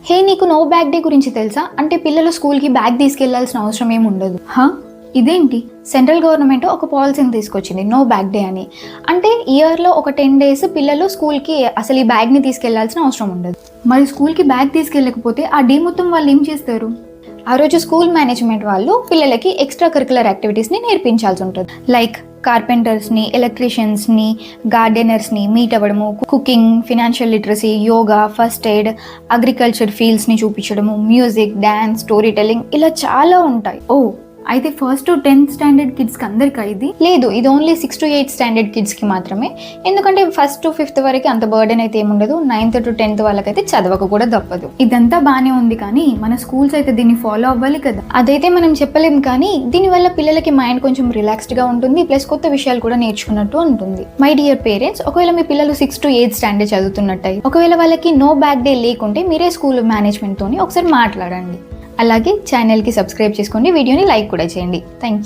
హే, నీకు no bag day గురించి తెలుసా? అంటే పిల్లలు స్కూల్కి బ్యాగ్ తీసుకెళ్లాల్సిన అవసరం ఏమి ఉండదు. ఇదేంటి? సెంట్రల్ గవర్నమెంట్ ఒక పాలసీని తీసుకొచ్చింది, నో బ్యాగ్ డే అని. అంటే ఇయర్లో ఒక 10 days పిల్లలు స్కూల్కి అసలు ఈ బ్యాగ్ని తీసుకెళ్లాల్సిన అవసరం ఉండదు. మరి స్కూల్కి బ్యాగ్ తీసుకెళ్ళకపోతే ఆ డే మొత్తం వాళ్ళు ఏం చేస్తారు? ఆ రోజు స్కూల్ మేనేజ్మెంట్ వాళ్ళు పిల్లలకి ఎక్స్ట్రా కరికులర్ యాక్టివిటీస్ని నేర్పించాల్సి ఉంటుంది. లైక్ కార్పెంటర్స్ని, ఎలక్ట్రీషియన్స్ని, గార్డెనర్స్ని మీట్ అవ్వడము, cooking, financial literacy, yoga, first aid, agriculture ఫీల్డ్స్ని చూపించడము, మ్యూజిక్, డ్యాన్స్, స్టోరీ టెల్లింగ్, ఇలా చాలా ఉంటాయి. అయితే 1st to 10th స్టాండర్డ్ కిడ్స్కి అందరికీ ఇది లేదు, ఇది ఓన్లీ 6 to 8 స్టాండర్డ్ కిడ్స్కి మాత్రమే. ఎందుకంటే 1st to 5th వరకు అంత బర్డెన్ అయితే ఏముండదు, 9th to 10th వాళ్ళకైతే చదవక కూడా తప్పదు. ఇదంతా బాగానే ఉంది, కానీ మన స్కూల్స్ అయితే దీన్ని ఫాలో అవ్వాలి కదా. అదైతే మనం చెప్పలేం, కానీ దీనివల్ల పిల్లలకి మైండ్ కొంచెం రిలాక్స్డ్గా ఉంటుంది, ప్లస్ కొత్త విషయాలు కూడా నేర్చుకున్నట్టు ఉంటుంది. మై డియర్ పేరెంట్స్, ఒకవేళ మీ పిల్లలు 6 to 8 స్టాండర్డ్ చదువుతున్నట్టయి, ఒకవేళ వాళ్ళకి నో బ్యాగ్ డే లేకుంటే మీరే స్కూల్ మేనేజ్మెంట్తోని ఒకసారి మాట్లాడండి. అలాగే ఛానల్కి సబ్స్క్రైబ్ చేసుకోండి, వీడియోని లైక్ కూడా చేయండి. Thank you.